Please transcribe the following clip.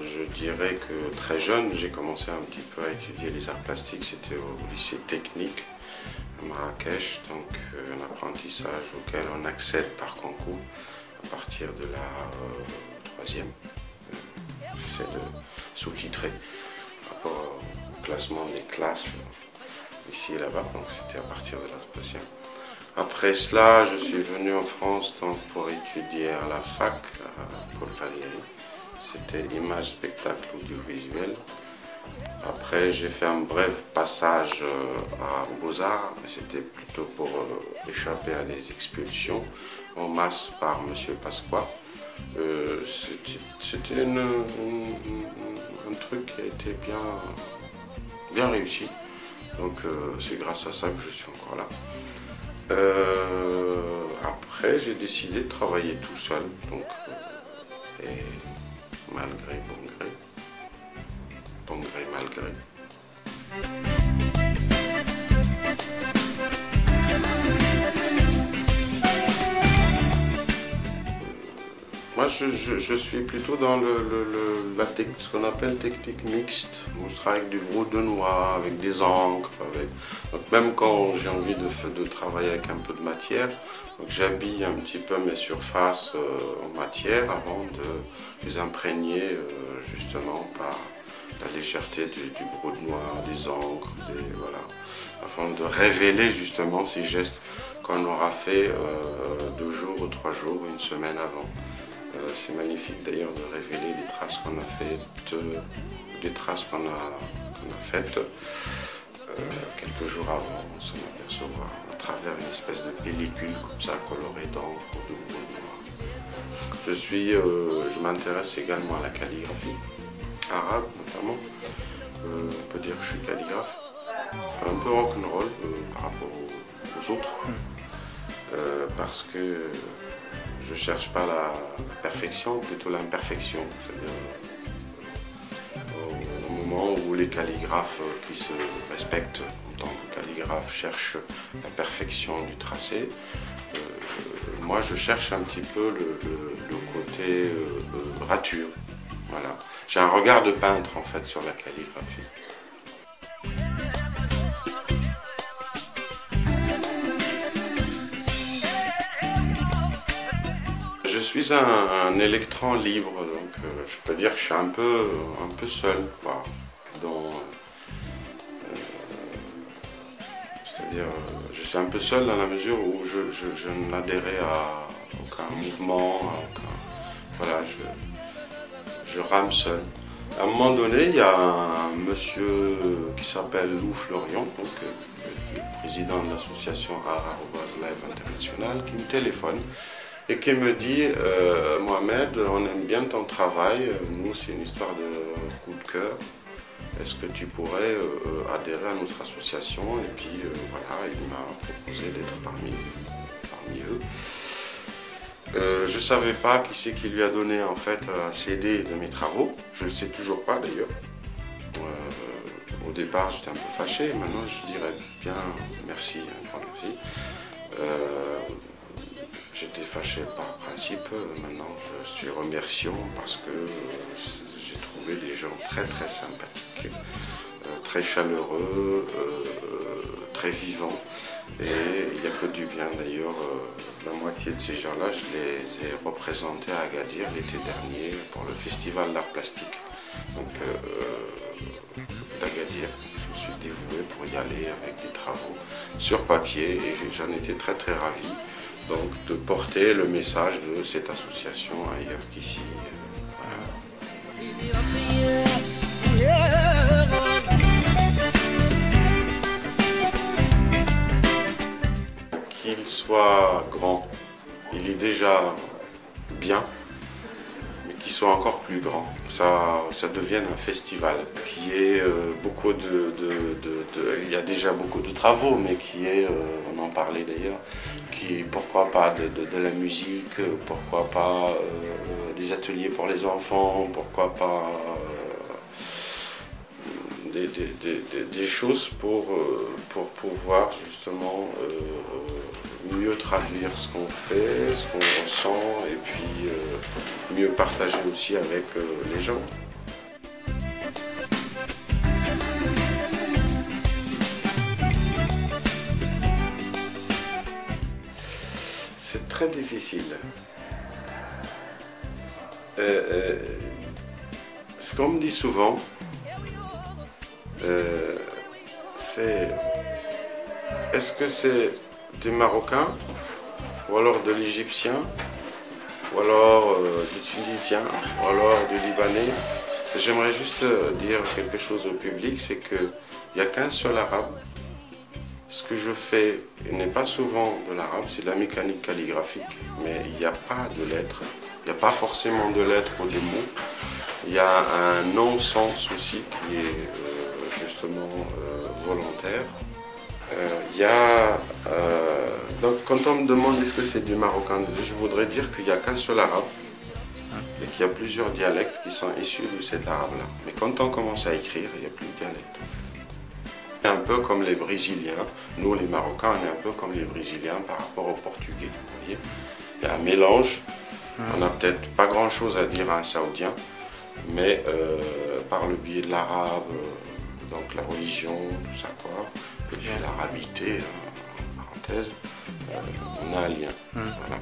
Je dirais que très jeune, j'ai commencé un petit peu à étudier les arts plastiques. C'était au lycée technique à Marrakech, donc un apprentissage auquel on accède par concours à partir de la troisième. J'essaie de sous-titrer par rapport au classement des classes ici et là-bas, donc c'était à partir de la troisième. Après cela, je suis venu en France donc, pour étudier à la fac à Paul Valéry. C'était image, spectacle, audiovisuel. Après, j'ai fait un bref passage à Beaux-Arts, mais c'était plutôt pour échapper à des expulsions en masse par M. Pasqua. C'était un truc qui a été bien réussi. Donc c'est grâce à ça que je suis encore là. Après, j'ai décidé de travailler tout seul, donc, et malgré bon gré, malgré. Moi, je suis plutôt dans ce qu'on appelle technique mixte. Moi, je travaille avec du gros de noix, avec des encres. Donc, même quand j'ai envie de travailler avec un peu de matière, j'habille un petit peu mes surfaces en matière avant de les imprégner justement par la légèreté du gros de noix, des encres, voilà, afin de révéler justement ces gestes qu'on aura fait 2 jours ou 3 jours, une semaine avant. C'est magnifique d'ailleurs de révéler des traces qu'on a faites, quelques jours avant, on s'en apercevoir à travers une espèce de pellicule comme ça colorée d'encre ou de gros de noix. Je m'intéresse également à la calligraphie arabe notamment. On peut dire que je suis calligraphe, un peu rock'n'roll par rapport aux autres, parce que je ne cherche pas la perfection, plutôt l'imperfection. C'est-à-dire au moment où les calligraphes qui se respectent en tant que calligraphes cherchent la perfection du tracé, moi je cherche un petit peu le côté rature. Voilà. J'ai un regard de peintre en fait sur la calligraphie. Je suis un électron libre, donc je peux dire que je suis un peu seul, quoi. C'est-à-dire, je suis un peu seul dans la mesure où je n'adhérais à aucun mouvement, voilà, je rame seul. À un moment donné, il y a un monsieur qui s'appelle Lou Florian, donc, le président de l'association Art Live International, qui me téléphone et qui me dit Mohamed, on aime bien ton travail, nous c'est une histoire de coup de cœur, est-ce que tu pourrais adhérer à notre association? Et puis voilà, il m'a proposé d'être parmi eux. Je ne savais pas qui c'est qui lui a donné en fait un CD de mes travaux, je ne le sais toujours pas d'ailleurs. Au départ j'étais un peu fâché, maintenant je dirais bien merci, un grand merci. J'étais fâché par principe, maintenant je suis remerciant parce que j'ai trouvé des gens très très sympathiques, très chaleureux, très vivants, et il n'y a que du bien d'ailleurs. La moitié de ces gens-là, je les ai représentés à Agadir l'été dernier pour le festival d'art plastique d'Agadir. Je me suis dévoué pour y aller avec des travaux sur papier et j'en étais très très ravi. Donc de porter le message de cette association ailleurs qu'ici. Voilà. Qu'il soit grand, il est déjà bien, mais qu'il soit encore plus grand. Ça devienne un festival, qui est il y a déjà beaucoup de travaux, mais qui est, on en parlait d'ailleurs, qui est pourquoi pas de la musique, pourquoi pas des ateliers pour les enfants, pourquoi pas des choses pour pouvoir justement mieux traduire ce qu'on fait, ce qu'on ressent, et puis mieux partager aussi avec les gens. très difficile. Ce qu'on me dit souvent, c'est est-ce que c'est du Marocain, ou alors de l'Égyptien, ou alors du Tunisien, ou alors du Libanais. J'aimerais juste dire quelque chose au public, c'est qu'il n'y a qu'un seul arabe. Ce que je fais n'est pas souvent de l'arabe, c'est de la mécanique calligraphique, mais il n'y a pas de lettres, il n'y a pas forcément de lettres ou de mots. Il y a un non-sens aussi qui est justement volontaire. Donc quand on me demande est-ce que c'est du marocain, je voudrais dire qu'il n'y a qu'un seul arabe et qu'il y a plusieurs dialectes qui sont issus de cet arabe-là. Mais quand on commence à écrire, il n'y a plus de dialecte en fait. Un peu comme les Brésiliens, nous les Marocains, on est un peu comme les Brésiliens par rapport aux Portugais. Vous voyez, il y a un mélange, on n'a peut-être pas grand-chose à dire à un Saoudien, mais par le biais de l'arabe, donc la religion, tout ça quoi, et puis l'arabité, en parenthèse, on a un lien. Voilà.